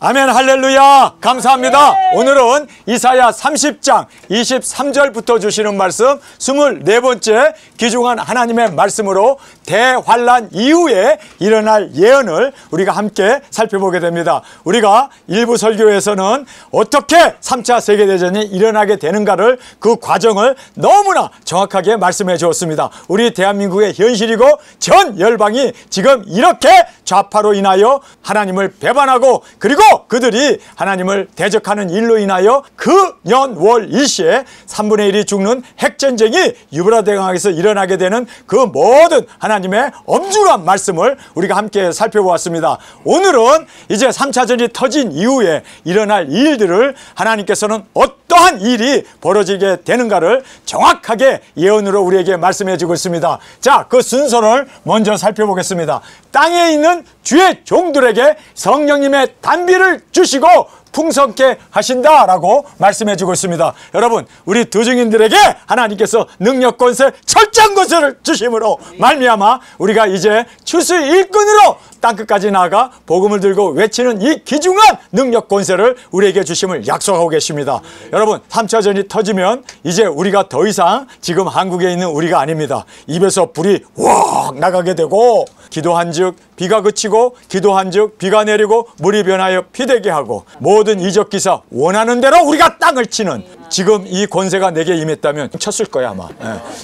아멘. 할렐루야. 감사합니다. 오늘은 이사야 30장 23절부터 주시는 말씀 24번째 귀중한 하나님의 말씀으로 대환란 이후에 일어날 예언을 우리가 함께 살펴보게 됩니다. 우리가 일부 설교에서는 어떻게 3차 세계대전이 일어나게 되는가를 그 과정을 너무나 정확하게 말씀해 주었습니다. 우리 대한민국의 현실이고 전 열방이 지금 이렇게 좌파로 인하여 하나님을 배반하고 그리고 그들이 하나님을 대적하는 일로 인하여 그 년 월 일시에 3분의 1이 죽는 핵전쟁이 유브라데강에서 일어나게 되는 그 모든 하나님의 엄중한 말씀을 우리가 함께 살펴보았습니다. 오늘은 이제 3차전이 터진 이후에 일어날 일들을 하나님께서는 어떠한 일이 벌어지게 되는가를 정확하게 예언으로 우리에게 말씀해 주고 있습니다. 자, 그 순서를 먼저 살펴보겠습니다. 땅에 있는 주의 종들에게 성령님의 단비를 주시고 풍성케 하신다라고 말씀해 주고 있습니다. 여러분, 우리 두 증인들에게 하나님께서 능력 권세 철저한 권세를 주심으로 말미암아 우리가 이제 추수 일꾼으로 땅끝까지 나아가 복음을 들고 외치는 이 귀중한 능력 권세를 우리에게 주심을 약속하고 계십니다. 여러분, 3차전이 터지면 이제 우리가 더 이상 지금 한국에 있는 우리가 아닙니다. 입에서 불이 확 나가게 되고 기도한즉 비가 그치고 기도한즉 비가 내리고 물이 변하여 피되게 하고 모든 이적 기사 원하는 대로 우리가 땅을 치는 지금 이 권세가 내게 임했다면 쳤을 거야 아마.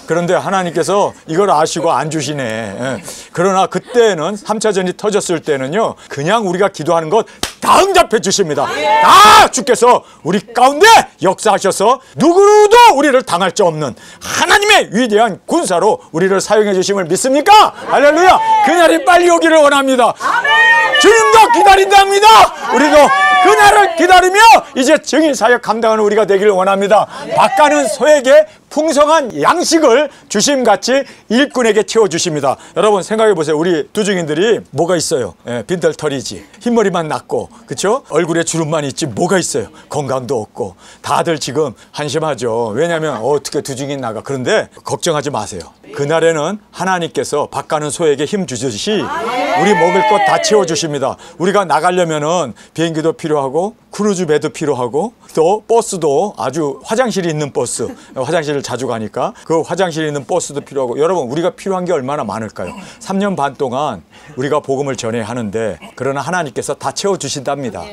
그런데 하나님께서 이걸 아시고 안 주시네. 그러나 그때는 3차전이 터졌을 때는요 그냥 우리가 기도하는 것 다 응답해 주십니다. 다 주께서 우리 가운데 역사하셔서 누구도 우리를 당할 자 없는 하나님의 위대한 군사로 우리를 사용해 주심을 믿습니까? 할렐루야. 그날이 빨리 오기를 원합니다. 주님도 기다린답니다. 우리도 그날을 기다리며 이제 증인 사역 감당하는 우리가 되기를 원합니다. 밭가는 소에게 풍성한 양식을 주심같이 일꾼에게 채워주십니다. 여러분 생각해 보세요. 우리 두 증인들이 뭐가 있어요? 빈털털이지. 흰머리만 났고 그렇죠? 얼굴에 주름만 있지 뭐가 있어요? 건강도 없고 다들 지금 한심하죠. 왜냐하면 어떻게 두 증인 나가. 그런데 걱정하지 마세요. 그날에는 하나님께서 밭가는 소에게 힘 주듯이 우리 먹을 것 다 채워주십니다. 우리가 나가려면은 비행기도 필요하고 크루즈 배도 필요하고 또 버스도 아주 화장실이 있는 버스, 화장실을 자주 가니까 그 화장실이 있는 버스도 필요하고 여러분 우리가 필요한 게 얼마나 많을까요? 3년 반 동안 우리가 복음을 전해야 하는데 그러나 하나님께서 다 채워주신답니다.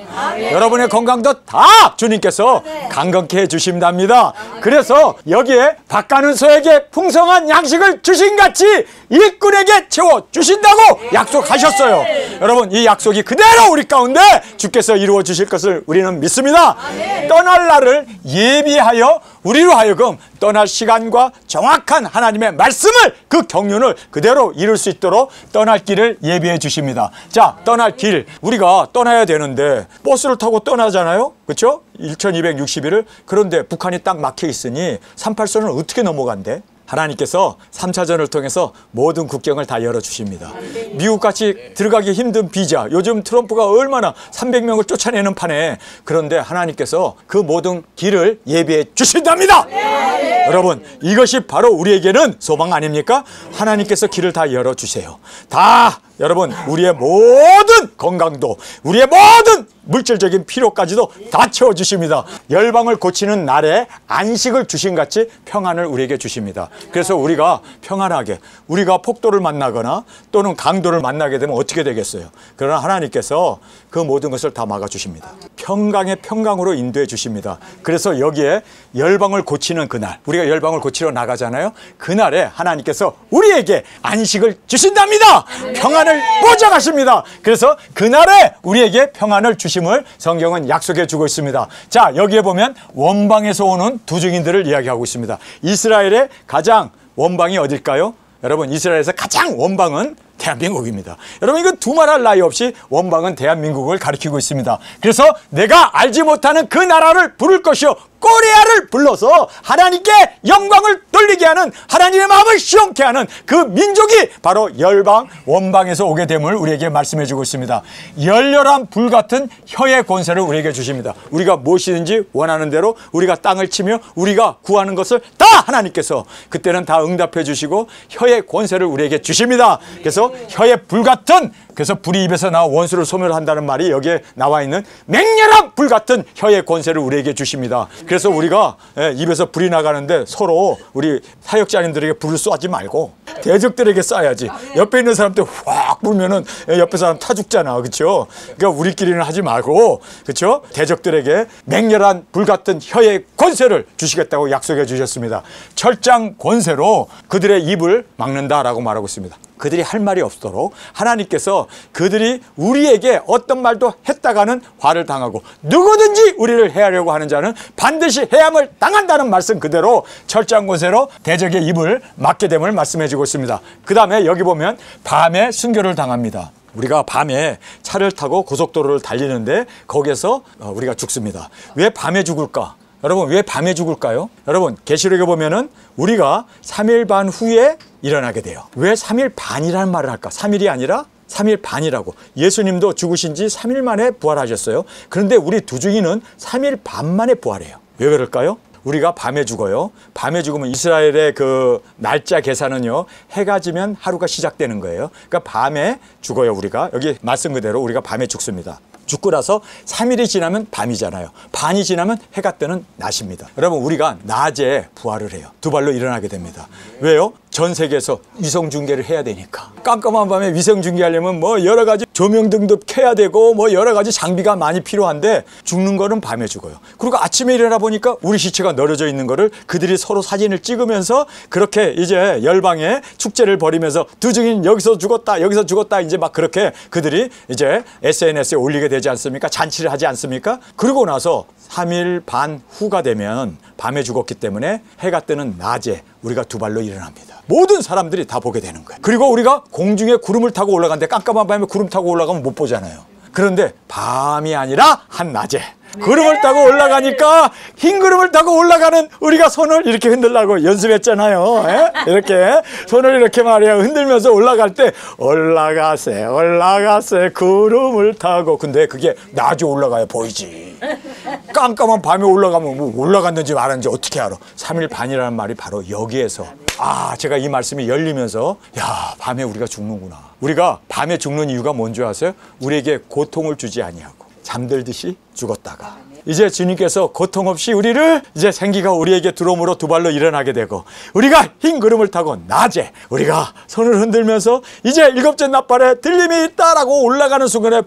여러분의 건강도 다 주님께서 강건케 해주신답니다. 그래서 여기에 밭가는 소에게 풍성한 양식을 주신같이 일꾼에게 채워주신다고 약속하셨어요. 여러분 이 약속이 그대로 우리 가운데 주께서 이루어 주실 것을 우리는 믿습니다. 떠날 날을 예비하여 우리로 하여금 떠날 시간과 정확한 하나님의 말씀을 그 경륜을 그대로 이룰 수 있도록 떠날 길을 예비해 주십니다. 자, 떠날 길 우리가 떠나야 되는데 버스를 타고 떠나잖아요. 그렇죠? 1260일을. 그런데 북한이 딱 막혀 있으니 38선을 어떻게 넘어간대? 하나님께서 3차전을 통해서 모든 국경을 다 열어주십니다. 미국같이 들어가기 힘든 비자, 요즘 트럼프가 얼마나 300명을 쫓아내는 판에 그런데 하나님께서 그 모든 길을 예비해 주신답니다. 여러분 이것이 바로 우리에게는 소망 아닙니까? 하나님께서 길을 다 열어주세요. 다 여러분 우리의 모든 건강도 우리의 모든 물질적인 필요까지도 다 채워주십니다. 열방을 고치는 날에 안식을 주신같이 평안을 우리에게 주십니다. 그래서 우리가 평안하게 우리가 폭도를 만나거나 또는 강도를 만나게 되면 어떻게 되겠어요? 그러나 하나님께서 그 모든 것을 다 막아주십니다. 평강의 평강으로 인도해 주십니다. 그래서 여기에 열방을 고치는 그날 우리가 열방을 고치러 나가잖아요. 그날에 하나님께서 우리에게 안식을 주신답니다. 평안을 보장하십니다. 그래서 그날에 우리에게 평안을 주심을 성경은 약속해 주고 있습니다. 자, 여기에 보면 원방에서 오는 두 증인들을 이야기하고 있습니다. 이스라엘의 가장 원방이 어딜까요? 여러분 이스라엘에서 가장 원방은 대한민국입니다. 여러분 이건 두말할 나위 없이 원방은 대한민국을 가리키고 있습니다. 그래서 내가 알지 못하는 그 나라를 부를 것이요 꼬레아를 불러서 하나님께 영광을 돌리게 하는 하나님의 마음을 시원케 하는 그 민족이 바로 열방 원방에서 오게 됨을 우리에게 말씀해 주고 있습니다. 열렬한 불같은 혀의 권세를 우리에게 주십니다. 우리가 무엇이든지 원하는 대로 우리가 땅을 치며 우리가 구하는 것을 다 하나님께서 그때는 다 응답해 주시고 혀의 권세를 우리에게 주십니다. 그래서 혀의 불같은 그래서 불이 입에서 나와 원수를 소멸한다는 말이 여기에 나와 있는 맹렬한 불 같은 혀의 권세를 우리에게 주십니다. 그래서 우리가 입에서 불이 나가는데 서로 우리 사역자님들에게 불을 쏘지 말고 대적들에게 쏴야지. 옆에 있는 사람한테 확 불면은 옆에 사람 타 죽잖아. 그렇죠? 그러니까 우리끼리는 하지 말고, 그렇죠? 대적들에게 맹렬한 불 같은 혀의 권세를 주시겠다고 약속해 주셨습니다. 철장 권세로 그들의 입을 막는다라고 말하고 있습니다. 그들이 할 말이 없도록 하나님께서 그들이 우리에게 어떤 말도 했다가는 화를 당하고 누구든지 우리를 해하려고 하는 자는 반드시 해함을 당한다는 말씀 그대로 철장 권세로 대적의 입을 막게 됨을 말씀해 주고 있습니다. 그 다음에 여기 보면 밤에 순교를 당합니다. 우리가 밤에 차를 타고 고속도로를 달리는데 거기에서 우리가 죽습니다. 왜 밤에 죽을까? 여러분, 왜 밤에 죽을까요? 여러분, 계시록에 보면은 우리가 3일 반 후에 일어나게 돼요. 왜 3일 반이라는 말을 할까? 3일이 아니라 3일 반이라고. 예수님도 죽으신 지 3일 만에 부활하셨어요. 그런데 우리 두중이는 3일 반 만에 부활해요. 왜 그럴까요? 우리가 밤에 죽어요. 밤에 죽으면 이스라엘의 그 날짜 계산은요, 해가 지면 하루가 시작되는 거예요. 그러니까 밤에 죽어요. 우리가 여기 말씀 그대로 우리가 밤에 죽습니다. 죽고 나서 3일이 지나면 밤이잖아요. 반이 지나면 해가 뜨는 낮입니다. 여러분, 우리가 낮에 부활을 해요. 두 발로 일어나게 됩니다. 왜요? 전 세계에서 위성 중계를 해야 되니까. 깜깜한 밤에 위성 중계하려면 뭐 여러 가지 조명등도 켜야 되고 뭐 여러 가지 장비가 많이 필요한데 죽는 거는 밤에 죽어요. 그리고 아침에 일어나 보니까 우리 시체가 널어져 있는 거를 그들이 서로 사진을 찍으면서 그렇게 이제 열방에 축제를 벌이면서 두중이는 여기서 죽었다 여기서 죽었다 이제 막 그렇게 그들이 이제 SNS에 올리게 되지 않습니까? 잔치를 하지 않습니까? 그러고 나서 3일 반 후가 되면 밤에 죽었기 때문에 해가 뜨는 낮에 우리가 두 발로 일어납니다. 모든 사람들이 다 보게 되는 거예요. 그리고 우리가 공중에 구름을 타고 올라가는데 깜깜한 밤에 구름 타고 올라가면 못 보잖아요. 그런데 밤이 아니라 한낮에 구름을 타고 올라가니까 흰 구름을 타고 올라가는 우리가 손을 이렇게 흔들라고 연습했잖아요. 이렇게 손을 이렇게 말이야 흔들면서 올라갈 때 올라가세 올라가세 구름을 타고. 근데 그게 낮에 올라가야 보이지. 깜깜한 밤에 올라가면 뭐 올라갔는지 말았는지 어떻게 알아. 3일 반이라는 말이 바로 여기에서 제가 이 말씀이 열리면서 야, 밤에 우리가 죽는구나. 우리가 밤에 죽는 이유가 뭔지 아세요? 우리에게 고통을 주지 아니하고 잠들듯이 죽었다가 이제 주님께서 고통 없이 우리를 이제 생기가 우리에게 들어옴으로 두 발로 일어나게 되고 우리가 흰 구름을 타고 낮에 우리가 손을 흔들면서 이제 일곱째 나팔에 들림이 있다라고 올라가는 순간에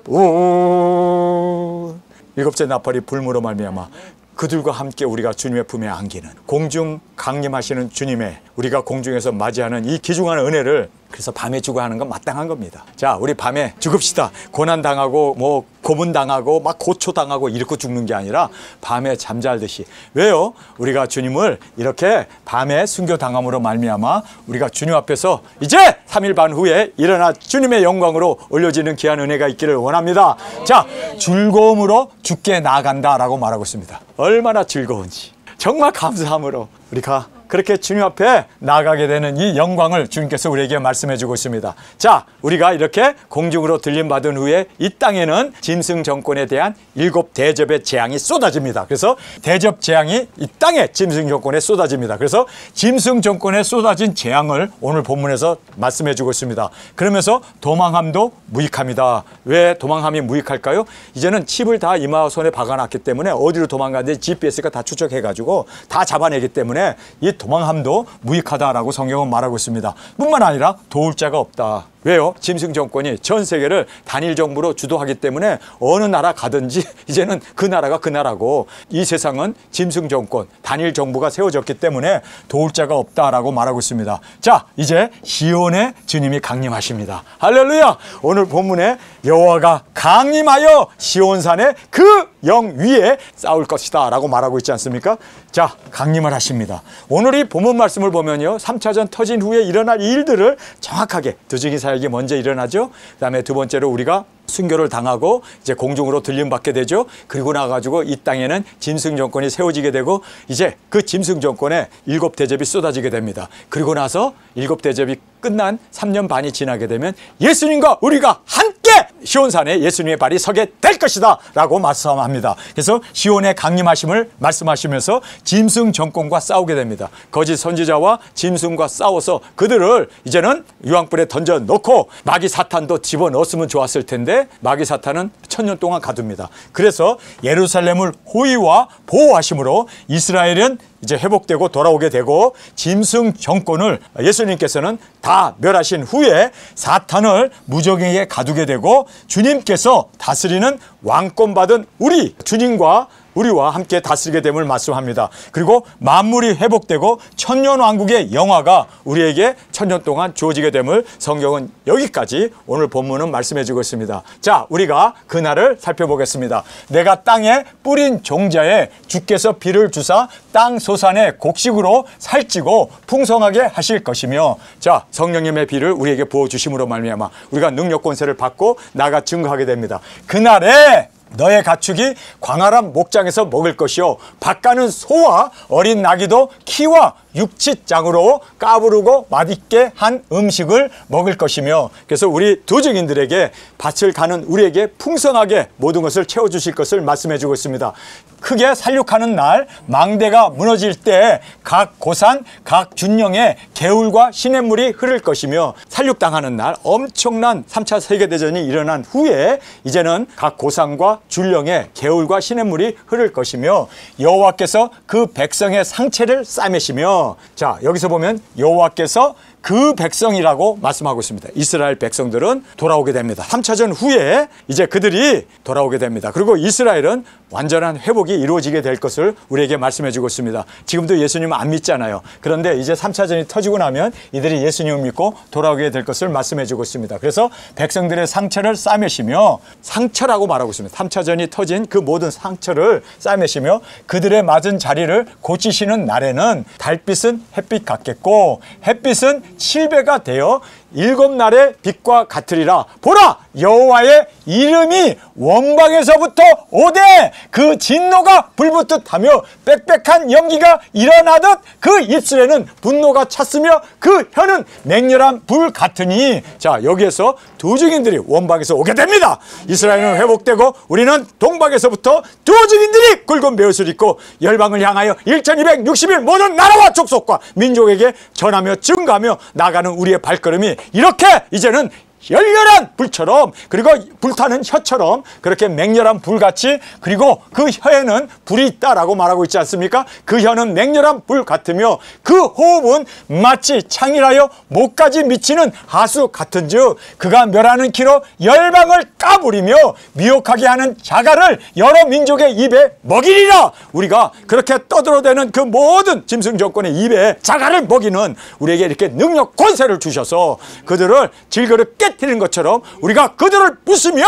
일곱째 나팔이 불므로 말미암아 그들과 함께 우리가 주님의 품에 안기는 공중 강림하시는 주님의 우리가 공중에서 맞이하는 이 귀중한 은혜를 그래서 밤에 죽어 하는 건 마땅한 겁니다. 자, 우리 밤에 죽읍시다. 고난당하고 뭐 고문당하고 막 고초당하고 이렇게 죽는 게 아니라 밤에 잠잘듯이. 왜요? 우리가 주님을 이렇게 밤에 순교당함으로 말미암아 우리가 주님 앞에서 이제 3일 반 후에 일어나 주님의 영광으로 올려지는 귀한 은혜가 있기를 원합니다. 자, 즐거움으로 죽게 나아간다라고 말하고 있습니다. 얼마나 즐거운지 정말 감사함으로 우리가 그렇게 주님 앞에 나아가게 되는 이 영광을 주님께서 우리에게 말씀해 주고 있습니다. 자, 우리가 이렇게 공중으로 들림받은 후에 이 땅에는 짐승 정권에 대한 7 대접의 재앙이 쏟아집니다. 그래서 대접 재앙이 이 땅에 짐승 정권에 쏟아집니다. 그래서 짐승 정권에 쏟아진 재앙을 오늘 본문에서 말씀해 주고 있습니다. 그러면서 도망함도 무익합니다. 왜 도망함이 무익할까요? 이제는 칩을 다 이마 손에 박아놨기 때문에 어디로 도망가는지 GPS가 다 추적해가지고 다 잡아내기 때문에 이 도망함도 무익하다라고 성경은 말하고 있습니다. 뿐만 아니라 도울 자가 없다. 왜요? 짐승 정권이 전 세계를 단일 정부로 주도하기 때문에 어느 나라 가든지 이제는 그 나라가 그 나라고 이 세상은 짐승 정권, 단일 정부가 세워졌기 때문에 도울 자가 없다라고 말하고 있습니다. 자, 이제 시온에 주님이 강림하십니다. 할렐루야! 오늘 본문에 여호와가 강림하여 시온산에 그 영 위에 싸울 것이다 라고 말하고 있지 않습니까? 자, 강림을 하십니다. 오늘 이 본문 말씀을 보면요, 3차전 터진 후에 일어날 일들을 정확하게 두중이 사역이 먼저 일어나죠. 그 다음에 두 번째로 우리가 순교를 당하고 이제 공중으로 들림받게 되죠. 그리고 나가지고 이 땅에는 짐승 정권이 세워지게 되고 이제 그 짐승 정권에 7 대접이 쏟아지게 됩니다. 그리고 나서 7 대접이 끝난 3년 반이 지나게 되면 예수님과 우리가 함께 시온산에 예수님의 발이 서게 될 것이다 라고 말씀합니다. 그래서 시온의 강림하심을 말씀하시면서 짐승 정권과 싸우게 됩니다. 거짓 선지자와 짐승과 싸워서 그들을 이제는 유황불에 던져놓고 마귀 사탄도 집어넣었으면 좋았을 텐데 마귀 사탄은 1000년 동안 가둡니다. 그래서 예루살렘을 호위와 보호하심으로 이스라엘은 이제 회복되고 돌아오게 되고 짐승 정권을 예수님께서는 다 멸하신 후에 사탄을 무적에게 가두게 되고 주님께서 다스리는 왕권 받은 우리 주님과 우리와 함께 다스리게 됨을 말씀합니다. 그리고 만물이 회복되고 천년왕국의 영화가 우리에게 천년 동안 주어지게 됨을 성경은 여기까지 오늘 본문은 말씀해 주고 있습니다. 자, 우리가 그날을 살펴보겠습니다. 내가 땅에 뿌린 종자에 주께서 비를 주사 땅 소산에 곡식으로 살찌고 풍성하게 하실 것이며, 자, 성령님의 비를 우리에게 부어주심으로 말미암아 우리가 능력 권세를 받고 나가 증거하게 됩니다. 그날에 너의 가축이 광활한 목장에서 먹을 것이요 밭가는 소와 어린 나귀도 키와 육치장으로 까부르고 맛있게 한 음식을 먹을 것이며, 그래서 우리 두 증인들에게 밭을 가는 우리에게 풍성하게 모든 것을 채워주실 것을 말씀해 주고 있습니다. 크게 살육하는 날 망대가 무너질 때 각 고산 각 준영에 개울과 시냇물이 흐를 것이며, 살육당하는 날 엄청난 3차 세계대전이 일어난 후에 이제는 각 고산과 준령에 개울과 시냇물이 흐를 것이며, 여호와께서 그 백성의 상체를 싸매시며, 자, 여기서 보면 여호와께서 그 백성이라고 말씀하고 있습니다. 이스라엘 백성들은 돌아오게 됩니다. 3차전 후에 이제 그들이 돌아오게 됩니다. 그리고 이스라엘은 완전한 회복이 이루어지게 될 것을 우리에게 말씀해 주고 있습니다. 지금도 예수님은 안 믿잖아요. 그런데 이제 3차전이 터지고 나면 이들이 예수님을 믿고 돌아오게 될 것을 말씀해 주고 있습니다. 그래서 백성들의 상처를 싸매시며, 상처라고 말하고 있습니다. 3차전이 터진 그 모든 상처를 싸매시며 그들의 맞은 자리를 고치시는 날에는 달빛은 햇빛 같겠고 햇빛은 7배가 되어 7날의 빛과 같으리라. 보라, 여호와의 이름이 원방에서부터 오되 그 진노가 불붙듯 하며 빽빽한 연기가 일어나듯 그 입술에는 분노가 찼으며 그 혀는 맹렬한 불 같으니, 자, 여기에서 두 증인들이 원방에서 오게 됩니다. 이스라엘은 회복되고 우리는 동방에서부터 두 증인들이 굵은 베옷을 입고 열방을 향하여 1260일 모든 나라와 족속과 민족에게 전하며 증거하며 나가는 우리의 발걸음이 이렇게 이제는 열렬한 불처럼, 그리고 불타는 혀처럼 그렇게 맹렬한 불같이, 그리고 그 혀에는 불이 있다라고 말하고 있지 않습니까? 그 혀는 맹렬한 불 같으며 그 호흡은 마치 창이라여 목까지 미치는 하수 같은즉 그가 멸하는 키로 열방을 까부리며 미혹하게 하는 자갈을 여러 민족의 입에 먹이리라. 우리가 그렇게 떠들어대는 그 모든 짐승 정권의 입에 자갈을 먹이는 우리에게 이렇게 능력 권세를 주셔서 그들을 질그릇 깨뜨리는 것처럼 우리가 그들을 부수며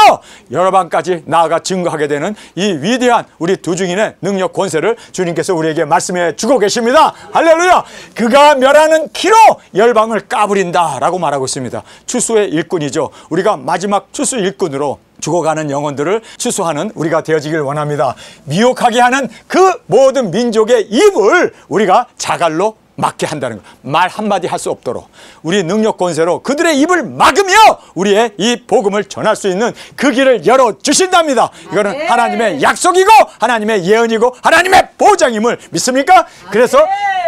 여러 방까지 나아가 증거하게 되는 이 위대한 우리 두 증인의 능력 권세를 주님께서 우리에게 말씀해 주고 계십니다. 할렐루야. 그가 멸하는 키로 열방을 까부린다 라고 말하고 있습니다. 추수의 일꾼이죠. 우리가 마지막 추수 일꾼으로 죽어가는 영혼들을 추수하는 우리가 되어지길 원합니다. 미혹하게 하는 그 모든 민족의 입을 우리가 자갈로 막게 한다는 것, 말 한마디 할 수 없도록 우리 능력 권세로 그들의 입을 막으며 우리의 이 복음을 전할 수 있는 그 길을 열어주신답니다. 이거는 하나님의 약속이고 하나님의 예언이고 하나님의 보장임을 믿습니까? 그래서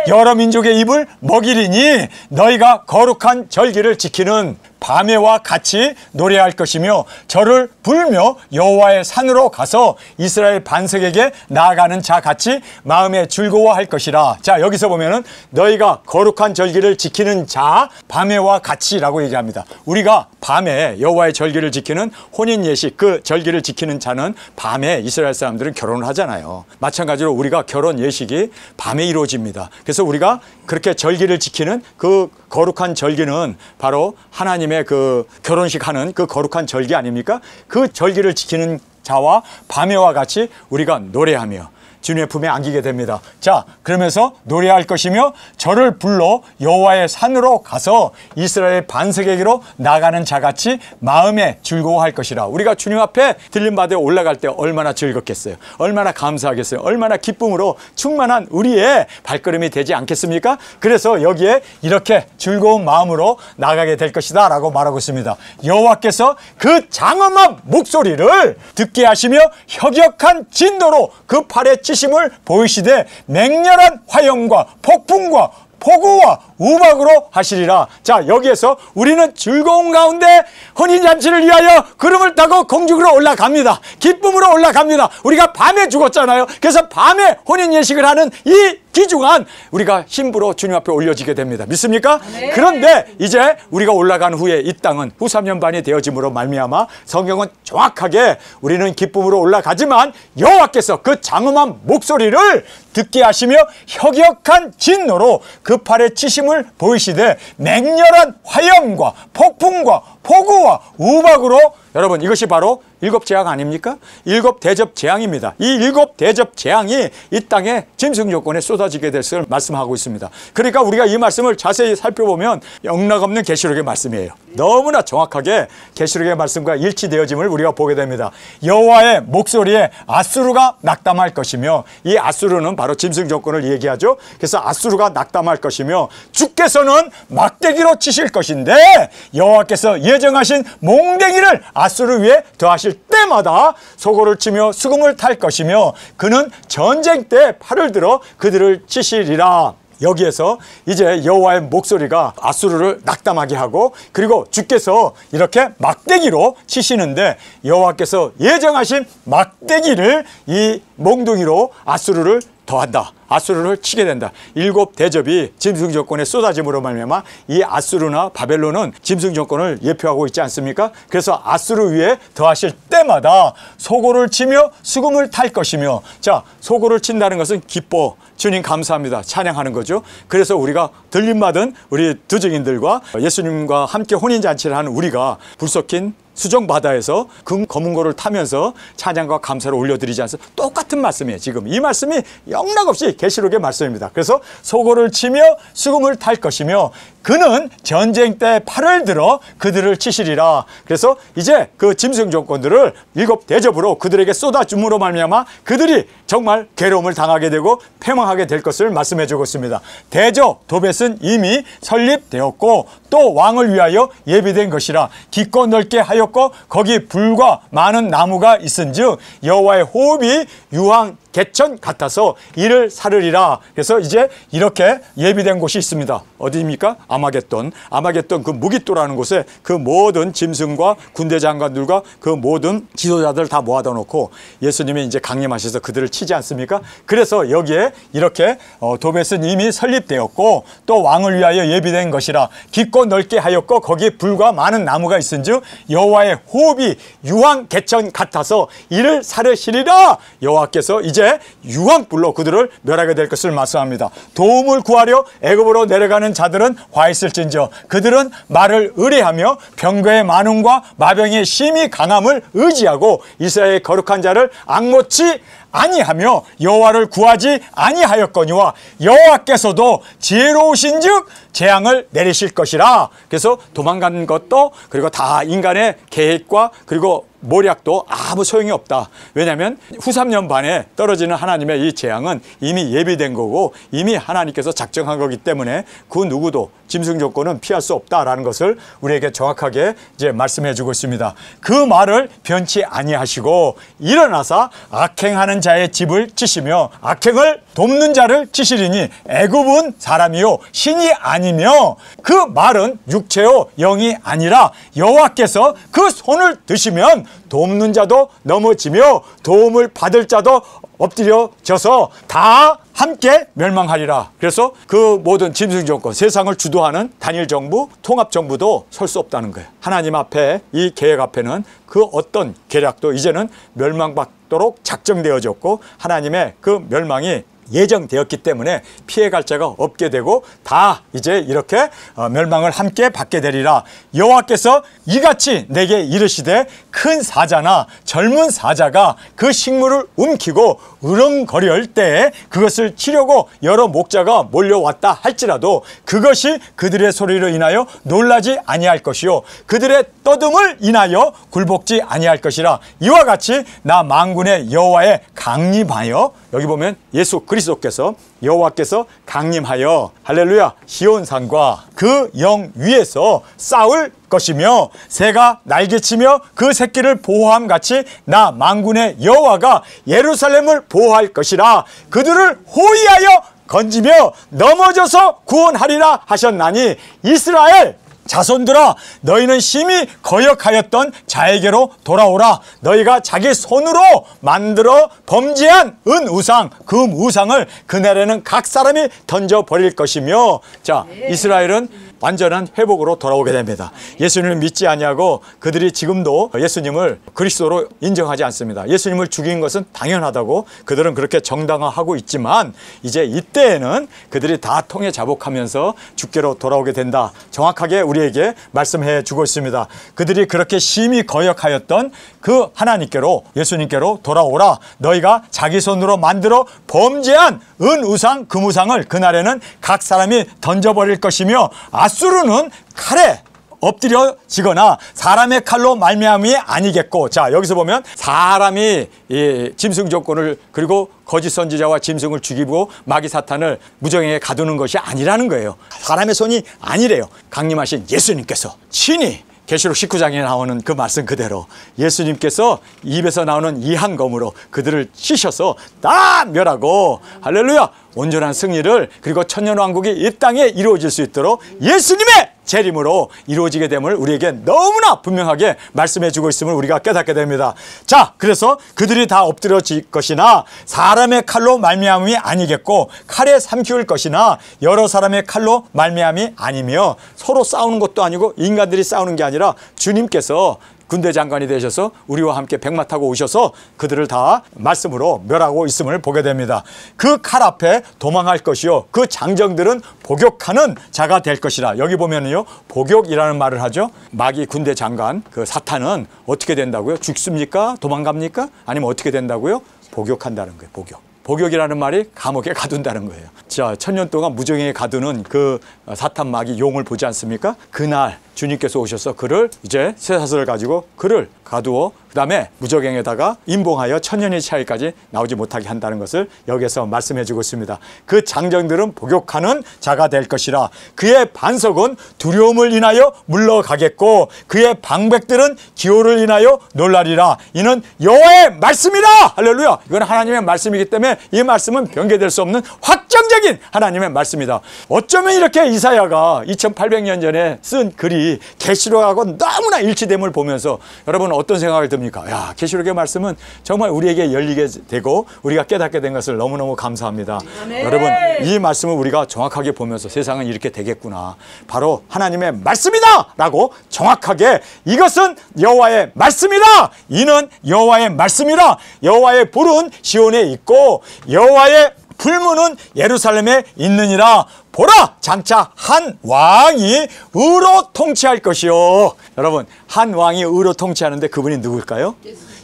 여러 민족의 입을 먹이리니 너희가 거룩한 절기를 지키는 밤에와 같이 노래할 것이며 저를 불며 여호와의 산으로 가서 이스라엘 반석에게 나아가는 자 같이 마음에 즐거워할 것이라. 자, 여기서 보면은 너희가 거룩한 절기를 지키는 자, 밤에와 같이라고 얘기합니다. 우리가 밤에 여호와의 절기를 지키는 혼인 예식, 그 절기를 지키는 자는 밤에 이스라엘 사람들은 결혼을 하잖아요. 마찬가지로 우리가 결혼 예식이 밤에 이루어집니다. 그래서 우리가 그렇게 절기를 지키는 그 거룩한 절기는 바로 하나님의 그 결혼식 하는 그 거룩한 절기 아닙니까? 그 절기를 지키는 자와 밤에와 같이 우리가 노래하며 주님의 품에 안기게 됩니다. 자, 그러면서 노래할 것이며 저를 불러 여호와의 산으로 가서 이스라엘 반석에게로 나가는 자같이 마음에 즐거워할 것이라. 우리가 주님 앞에 들림받아 올라갈 때 얼마나 즐겁겠어요. 얼마나 감사하겠어요. 얼마나 기쁨으로 충만한 우리의 발걸음이 되지 않겠습니까? 그래서 여기에 이렇게 즐거운 마음으로 나가게 될 것이다 라고 말하고 있습니다. 여호와께서 그 장엄한 목소리를 듣게 하시며 혁혁한 진노로 그 팔에 치심을 보이시되 맹렬한 화염과 폭풍과 폭우와 우박으로 하시리라. 자, 여기에서 우리는 즐거운 가운데 혼인잔치를 위하여 구름을 타고 공중으로 올라갑니다. 기쁨으로 올라갑니다. 우리가 밤에 죽었잖아요. 그래서 밤에 혼인 예식을 하는 이 귀중한 우리가 신부로 주님 앞에 올려지게 됩니다. 믿습니까? 네. 그런데 이제 우리가 올라간 후에 이 땅은 후 3년 반이 되어짐으로 말미암아 성경은 정확하게 우리는 기쁨으로 올라가지만 여호와께서 그 장엄한 목소리를 듣게 하시며 혁혁한 진노로 그 팔에 치심을 보이시되 맹렬한 화염과 폭풍과 폭우와 우박으로, 여러분 이것이 바로 일곱 재앙 아닙니까? 일곱 대접 재앙입니다. 이 일곱 대접 재앙이 이 땅에 짐승 조건에 쏟아지게 될 것을 말씀하고 있습니다. 그러니까 우리가 이 말씀을 자세히 살펴보면 영락없는 계시록의 말씀이에요. 너무나 정확하게 계시록의 말씀과 일치되어짐을 우리가 보게 됩니다. 여호와의 목소리에 아수르가 낙담할 것이며, 이 아수르는 바로 짐승 조건을 얘기하죠. 그래서 아수르가 낙담할 것이며 주께서는 막대기로 치실 것인데 여호와께서 예정하신 몽댕이를 아수르 위에 더하실 때마다 소고를 치며 수금을 탈 것이며 그는 전쟁 때 팔을 들어 그들을 치시리라. 여기에서 이제 여호와의 목소리가 아수르를 낙담하게 하고, 그리고 주께서 이렇게 막대기로 치시는데 여호와께서 예정하신 막대기를 이 몽둥이로 아수르를 더한다. 아수르를 치게 된다. 일곱 대접이 짐승 조건에 쏟아짐으로 말미암아 이 아수르나 바벨론은 짐승 조건을 예표하고 있지 않습니까? 그래서 아수르 위에 더하실 때마다 소고를 치며 수금을 탈 것이며, 자, 소고를 친다는 것은 기뻐, 주님 감사합니다, 찬양하는 거죠. 그래서 우리가 들림받은 우리 두증인들과 예수님과 함께 혼인잔치를 하는 우리가 불 섞인 수정 바다에서 금 검은 고를 타면서 찬양과 감사를 올려드리지 않습니까? 똑같은 말씀이에요. 지금 이 말씀이 영락없이 계시록의 말씀입니다. 그래서 소고를 치며 수금을 탈 것이며 그는 전쟁 때 팔을 들어 그들을 치시리라. 그래서 이제 그 짐승 조건들을 일곱 대접으로 그들에게 쏟아줌으로 말미암아 그들이 정말 괴로움을 당하게 되고 패망하게 될 것을 말씀해 주고 있습니다. 대저 도벳은 이미 설립되었고 또 왕을 위하여 예비된 것이라. 깊고 넓게 하였고 거기 불과 많은 나무가 있은즉 여호와의 호흡이 유황 개천 같아서 이를 사르리라. 그래서 이제 이렇게 예비된 곳이 있습니다. 어디입니까? 아마겟돈. 아마겟돈 그 무깃도라는 곳에 그 모든 짐승과 군대 장관들과 그 모든 지도자들 다 모아다 놓고 예수님이 이제 강림하셔서 그들을 치지 않습니까? 그래서 여기에 이렇게 도벳은 이미 설립되었고 또 왕을 위하여 예비된 것이라. 깊고 넓게 하였고 거기에 불과 많은 나무가 있은즉 여호와의 호흡이 유황 개천 같아서 이를 사르시리라. 여호와께서 이제 유황불로 그들을 멸하게 될 것을 말씀합니다. 도움을 구하려 애굽으로 내려가는 자들은 화 있을진저 그들은 말을 의뢰하며 병거의 많음과 마병의 심히 강함을 의지하고 이스라엘의 거룩한 자를 앙모치 아니하며 여호와를 구하지 아니하였거니와 여호와께서도 지혜로우신즉 재앙을 내리실 것이라. 그래서 도망간 것도 그리고 다 인간의 계획과 그리고 모략도 아무 소용이 없다. 왜냐하면 후 3년 반에 떨어지는 하나님의 이 재앙은 이미 예비된 거고 이미 하나님께서 작정한 거기 때문에 그 누구도 짐승 조건은 피할 수 없다라는 것을 우리에게 정확하게 이제 말씀해 주고 있습니다. 그 말을 변치 아니하시고 일어나사 악행하는 자의 집을 치시며 악행을 돕는 자를 치시리니 애굽은 사람이요 신이 아니며 그 말은 육체요 영이 아니라 여호와께서 그 손을 드시면 돕는 자도 넘어지며 도움을 받을 자도 엎드려져서 다 함께 멸망하리라. 그래서 그 모든 짐승 정권, 세상을 주도하는 단일 정부, 통합 정부도 설 수 없다는 거예요. 하나님 앞에 이 계획 앞에는 그 어떤 계략도 이제는 멸망받도록 작정되어졌고 하나님의 그 멸망이 예정되었기 때문에 피해갈 자가 없게 되고 다 이제 이렇게 멸망을 함께 받게 되리라. 여호와께서 이같이 내게 이르시되 큰 사자나 젊은 사자가 그 식물을 움키고 으렁거릴 때에 그것을 치려고 여러 목자가 몰려왔다 할지라도 그것이 그들의 소리로 인하여 놀라지 아니할 것이요 그들의 떠듦을 인하여 굴복지 아니할 것이라. 이와 같이 나 만군의 여호와의 강림하여, 여기 보면 예수 그리스도께서 여호와께서 강림하여 할렐루야 시온산과 그 영 위에서 싸울 것이며 새가 날개치며 그 새끼를 보호함 같이 나 만군의 여호와가 예루살렘을 보호할 것이라. 그들을 호위하여 건지며 넘어져서 구원하리라 하셨나니 이스라엘 자손들아 너희는 심히 거역하였던 자에게로 돌아오라. 너희가 자기 손으로 만들어 범죄한 은우상 금 우상을 그날에는 각 사람이 던져버릴 것이며. 자, 이스라엘은 완전한 회복으로 돌아오게 됩니다. 예수님을 믿지 아니하고 그들이 지금도 예수님을 그리스도로 인정하지 않습니다. 예수님을 죽인 것은 당연하다고 그들은 그렇게 정당화하고 있지만 이제 이때에는 그들이 다 통해 자복하면서 주께로 돌아오게 된다. 정확하게 우리에게 말씀해 주고 있습니다. 그들이 그렇게 심히 거역하였던 그 하나님께로 예수님께로 돌아오라. 너희가 자기 손으로 만들어 범죄한 은우상 금우상을 그날에는 각 사람이 던져버릴 것이며 아수르는 칼에 엎드려지거나 사람의 칼로 말미암이 아니겠고. 자, 여기서 보면 사람이 이 짐승 조건을 그리고 거짓 선지자와 짐승을 죽이고 마귀 사탄을 무정행에 가두는 것이 아니라는 거예요. 사람의 손이 아니래요. 강림하신 예수님께서 친히 계시록 19장에 나오는 그 말씀 그대로 예수님께서 입에서 나오는 이 한 검으로 그들을 씻어서 다 멸하고 할렐루야 온전한 승리를 그리고 천년왕국이 이 땅에 이루어질 수 있도록 예수님의 재림으로 이루어지게 됨을 우리에게 너무나 분명하게 말씀해 주고 있음을 우리가 깨닫게 됩니다. 자, 그래서 그들이 다 엎드려질 것이나 사람의 칼로 말미암이 아니겠고 칼에 삼키울 것이나 여러 사람의 칼로 말미암이 아니며 서로 싸우는 것도 아니고 인간들이 싸우는 게 아니라 주님께서 군대 장관이 되셔서 우리와 함께 백마 타고 오셔서 그들을 다 말씀으로 멸하고 있음을 보게 됩니다. 그 칼 앞에 도망할 것이요 그 장정들은 복역하는 자가 될 것이라. 여기 보면은요 복역이라는 말을 하죠. 마귀 군대 장관 그 사탄은 어떻게 된다고요? 죽습니까? 도망갑니까? 아니면 어떻게 된다고요? 복역한다는 거예요. 복역. 복역이라는 말이 감옥에 가둔다는 거예요. 자, 1000년 동안 무정행에 가두는 그 사탄 마귀 용을 보지 않습니까? 그날 주님께서 오셔서 그를 이제 쇠사슬을 가지고 그를 가두어 그 다음에 무적행에다가 임봉하여 1000년의 차이까지 나오지 못하게 한다는 것을 여기서 말씀해 주고 있습니다. 그 장정들은 복역하는 자가 될 것이라. 그의 반석은 두려움을 인하여 물러가겠고 그의 방백들은 기호를 인하여 놀라리라. 이는 여호와의 말씀이라. 할렐루야. 이건 하나님의 말씀이기 때문에 이 말씀은 변개될 수 없는 확정적인 하나님의 말씀이다. 어쩌면 이렇게 이사야가 2800년 전에 쓴 글이 계시록하고 너무나 일치됨을 보면서 여러분 어떤 생각이 듭니까? 야, 계시록의 말씀은 정말 우리에게 열리게 되고 우리가 깨닫게 된 것을 너무너무 감사합니다. 여러분 이 말씀을 우리가 정확하게 보면서 세상은 이렇게 되겠구나. 바로 하나님의 말씀이다! 라고 정확하게 이것은 여호와의 말씀이라! 이는 여호와의 말씀이라! 여호와의 불은 시온에 있고 여호와의 불문은 예루살렘에 있느니라. 보라 장차 한 왕이 의로 통치할 것이요. 여러분 한 왕이 의로 통치하는데 그분이 누굴까요?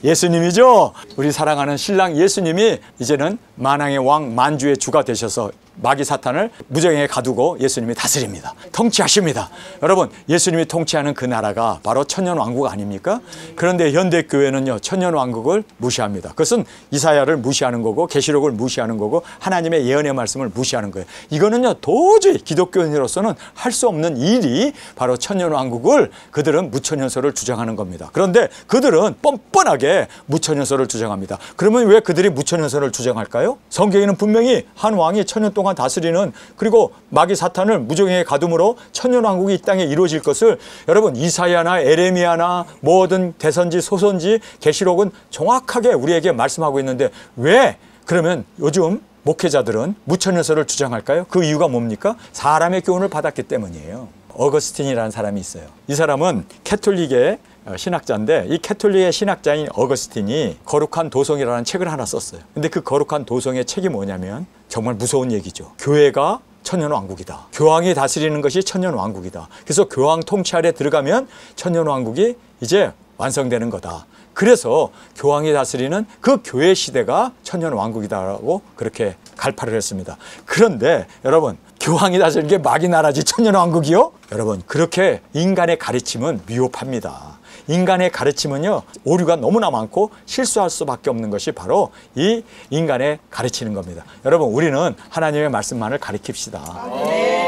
예수님이죠. 우리 사랑하는 신랑 예수님이 이제는 만왕의 왕 만주의 주가 되셔서 마귀 사탄을 무정행에 가두고 예수님이 다스립니다. 통치하십니다. 여러분 예수님이 통치하는 그 나라가 바로 천년왕국 아닙니까? 그런데 현대교회는요 천년왕국을 무시합니다. 그것은 이사야를 무시하는 거고 계시록을 무시하는 거고 하나님의 예언의 말씀을 무시하는 거예요. 이거는요 도저히 기독교인으로서는 할 수 없는 일이 바로 천년왕국을 그들은 무천년설을 주장하는 겁니다. 그런데 그들은 뻔뻔하게 무천년설을 주장합니다. 그러면 왜 그들이 무천년설을 주장할까요? 성경에는 분명히 한 왕이 천년 동안 다스리는 그리고 마귀 사탄을 무정행에 가둠으로 천년왕국이 이 땅에 이루어질 것을 여러분 이사야나 에레미야나 뭐든 대선지 소선지 계시록은 정확하게 우리에게 말씀하고 있는데 왜 그러면 요즘 목회자들은 무천년설을 주장할까요? 그 이유가 뭡니까? 사람의 교훈을 받았기 때문이에요. 어거스틴이라는 사람이 있어요. 이 사람은 캐톨릭의 신학자인데 이 캐톨릭의 신학자인 어거스틴이 거룩한 도성이라는 책을 하나 썼어요. 근데 그 거룩한 도성의 책이 뭐냐면 정말 무서운 얘기죠. 교회가 천년왕국이다. 교황이 다스리는 것이 천년왕국이다. 그래서 교황 통치 아래 들어가면 천년왕국이 이제 완성되는 거다. 그래서 교황이 다스리는 그 교회 시대가 천년왕국이다라고 그렇게 갈파를 했습니다. 그런데 여러분, 교황이 다스리는 게 마귀 나라지 천년왕국이요? 여러분, 그렇게 인간의 가르침은 미흡합니다. 인간의 가르침은요, 오류가 너무나 많고 실수할 수밖에 없는 것이 바로 이 인간의 가르치는 겁니다. 여러분, 우리는 하나님의 말씀만을 가르칩시다.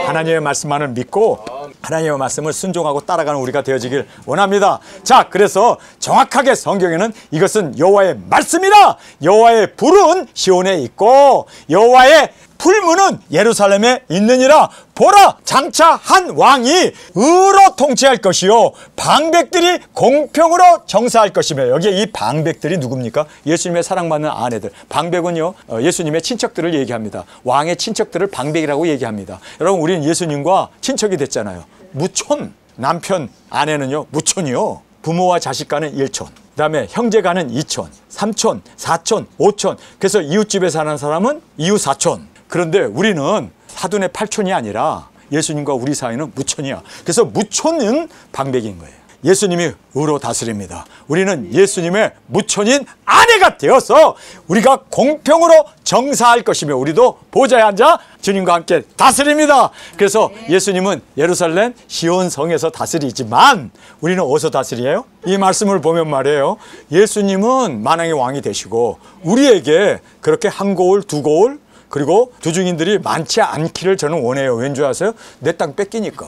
하나님의 말씀만을 믿고 하나님의 말씀을 순종하고 따라가는 우리가 되어지길 원합니다. 자, 그래서 정확하게 성경에는 이것은 여호와의 말씀이라. 여호와의 불은 시온에 있고 여호와의 풀무는 예루살렘에 있느니라. 보라, 장차 한 왕이 의로 통치할 것이요 방백들이 공평으로 정사할 것이며. 여기에 이 방백들이 누굽니까? 예수님의 사랑받는 아내들. 방백은요, 예수님의 친척들을 얘기합니다. 왕의 친척들을 방백이라고 얘기합니다. 여러분, 우리는 예수님과 친척이 됐잖아요. 무촌, 남편 아내는요 무촌이요. 부모와 자식 간은 1촌, 그 다음에 형제 간은 2촌, 3촌, 4촌, 5촌. 그래서 이웃집에 사는 사람은 이웃 4촌. 그런데 우리는 사돈의 8촌이 아니라 예수님과 우리 사이는 무촌이야. 그래서 무촌은 방백인 거예요. 예수님이 의로 다스립니다. 우리는 예수님의 무촌인 아내가 되어서 우리가 공평으로 정사할 것이며 우리도 보좌에 앉아 주님과 함께 다스립니다. 그래서 예수님은 예루살렘 시온성에서 다스리지만 우리는 어디서 다스려요? 이 말씀을 보면 말이에요, 예수님은 만왕의 왕이 되시고 우리에게 그렇게 한 고을 두 고을 그리고 두중인들이 많지 않기를 저는 원해요. 왠지 아세요? 내 땅 뺏기니까.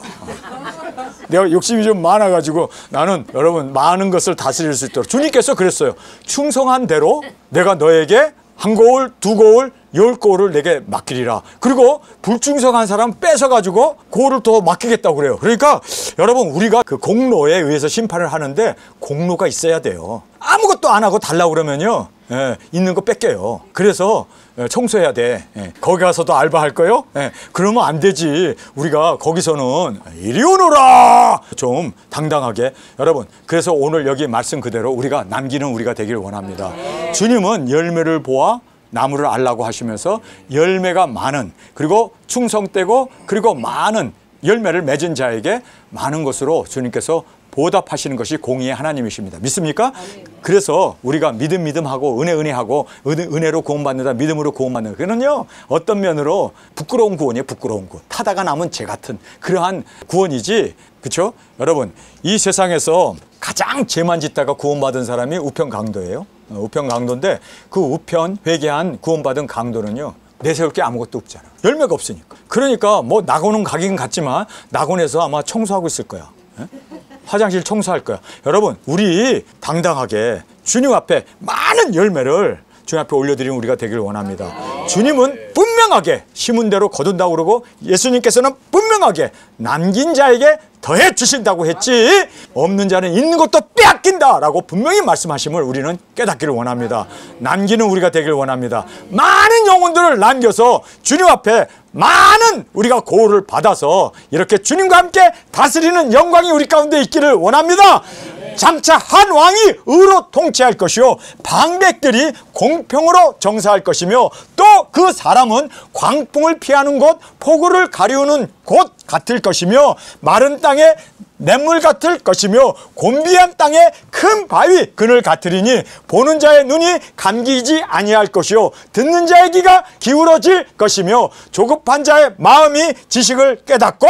내가 욕심이 좀 많아가지고 나는 여러분 많은 것을 다스릴 수 있도록, 주님께서 그랬어요. 충성한 대로 내가 너에게 한 고을, 두 고을, 10고을을 내게 맡기리라. 그리고 불충성한 사람 뺏어가지고 고을을 더 맡기겠다고 그래요. 그러니까 여러분, 우리가 그 공로에 의해서 심판을 하는데 공로가 있어야 돼요. 아무것도 안 하고 달라고 그러면요, 있는 거 뺏겨요. 그래서 청소해야 돼. 거기 가서도 알바할 거요? 그러면 안 되지. 우리가 거기서는 이리 오너라! 좀 당당하게. 여러분, 그래서 오늘 여기 말씀 그대로 우리가 남기는 우리가 되길 원합니다. 주님은 열매를 보아 나무를 알라고 하시면서 열매가 많은, 그리고 충성되고 그리고 많은 열매를 맺은 자에게 많은 것으로 주님께서 보답하시는 것이 공의의 하나님이십니다. 믿습니까? 그래서 우리가 믿음하고 은혜하고 은혜로 구원받는다, 믿음으로 구원받는다. 그는요, 어떤 면으로 부끄러운 구원이에요. 부끄러운 구원. 타다가 남은 재 같은 그러한 구원이지. 그렇죠? 여러분, 이 세상에서 가장 죄만 짓다가 구원받은 사람이 우편 강도예요. 우편 강도인데 그 우편 회개한 구원받은 강도는요, 내세울 게 아무것도 없잖아. 열매가 없으니까. 그러니까 뭐 낙원은 가긴 갔지만 낙원에서 아마 청소하고 있을 거야. 화장실 청소할 거야. 여러분, 우리 당당하게 주님 앞에 많은 열매를 주님 앞에 올려드리는 우리가 되기를 원합니다. 주님은 분명하게 심은 대로 거둔다고 그러고 예수님께서는 분명하게 남긴 자에게 더해 주신다고 했지, 없는 자는 있는 것도 빼앗긴다라고 분명히 말씀하심을 우리는 깨닫기를 원합니다. 남기는 우리가 되기를 원합니다. 많은 영혼들을 남겨서 주님 앞에 많은 우리가 고울을 받아서 이렇게 주님과 함께 다스리는 영광이 우리 가운데 있기를 원합니다. 장차 한 왕이 의로 통치할 것이요 방백들이 공평으로 정사할 것이며 또 그 사람은 광풍을 피하는 곳, 폭우를 가리우는 곳 같을 것이며 마른 땅에 냇물 같을 것이며 곤비한 땅에 큰 바위 그늘 같으리니 보는 자의 눈이 감기지 아니할 것이요 듣는 자의 귀가 기울어질 것이며 조급한 자의 마음이 지식을 깨닫고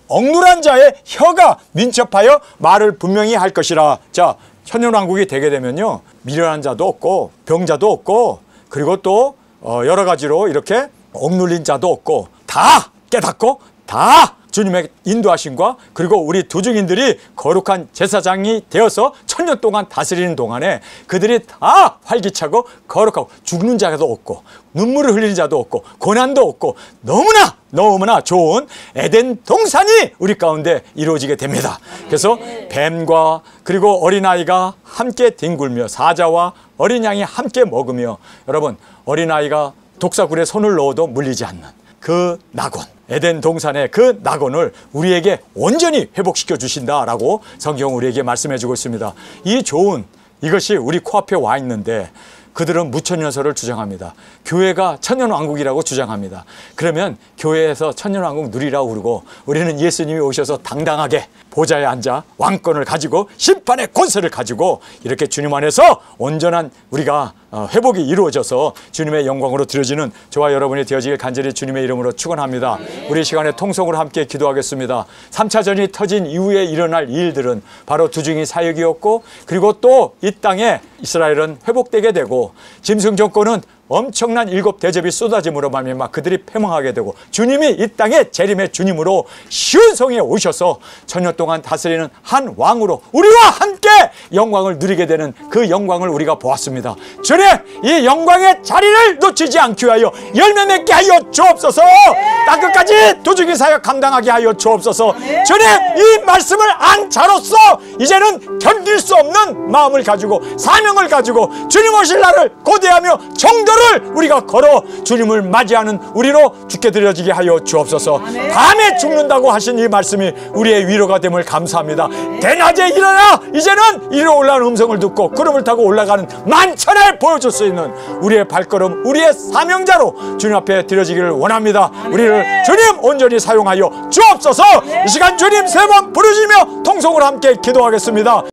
억눌한 자의 혀가 민첩하여 말을 분명히 할 것이라. 자, 천년왕국이 되게 되면요, 미련한 자도 없고 병자도 없고 그리고 또 여러 가지로 이렇게 억눌린 자도 없고 다 깨닫고 다 주님의 인도하심과 그리고 우리 두중인들이 거룩한 제사장이 되어서 천년 동안 다스리는 동안에 그들이 다 활기차고 거룩하고 죽는 자도 없고 눈물을 흘리는 자도 없고 고난도 없고 너무나 좋은 에덴 동산이 우리 가운데 이루어지게 됩니다. 그래서 뱀과 그리고 어린아이가 함께 뒹굴며 사자와 어린 양이 함께 먹으며, 여러분, 어린아이가 독사굴에 손을 넣어도 물리지 않는 그 낙원, 에덴 동산의 그 낙원을 우리에게 온전히 회복시켜 주신다라고 성경 우리에게 말씀해 주고 있습니다. 이 좋은 이것이 우리 코앞에 와 있는데 그들은 무천년설을 주장합니다. 교회가 천년왕국이라고 주장합니다. 그러면 교회에서 천년왕국 누리라고 그러고 우리는 예수님이 오셔서 당당하게 보좌에 앉아 왕권을 가지고 심판의 권세를 가지고 이렇게 주님 안에서 온전한 우리가 회복이 이루어져서 주님의 영광으로 드려지는 저와 여러분이 되어지길 간절히 주님의 이름으로 축원합니다. 우리 시간에 통성으로 함께 기도하겠습니다. 3차전이 터진 이후에 일어날 일들은 바로 두중이 사역이었고 그리고 또 이 땅에 이스라엘은 회복되게 되고 짐승 정권은 엄청난 일곱 대접이 쏟아짐으로 말미암아 그들이 패망하게 되고 주님이 이 땅에 재림의 주님으로 쉬운 성에 오셔서 천년 동안 다스리는 한 왕으로 우리와 함께 영광을 누리게 되는 그 영광을 우리가 보았습니다. 주님, 이 영광의 자리를 놓치지 않기 위하여 열매 맺게 하여 주옵소서. 땅끝까지 도중이 사역 감당하게 하여 주옵소서. 주님, 이 말씀을 안 자로써 이제는 견딜 수 없는 마음을 가지고 사명을 가지고 주님 오실 날을 고대하며 정도 우리가 걸어 주님을 맞이하는 우리로 죽게 드려지게 하여 주옵소서. 밤에 죽는다고 하신 이 말씀이 우리의 위로가 됨을 감사합니다. 대낮에 일어나 이제는 이리로 올라오는 음성을 듣고 구름을 타고 올라가는 만천을 보여줄 수 있는 우리의 발걸음, 우리의 사명자로 주님 앞에 드려지기를 원합니다. 우리를 주님 온전히 사용하여 주옵소서. 이 시간 주님 세 번 부르시며 통성으로 함께 기도하겠습니다.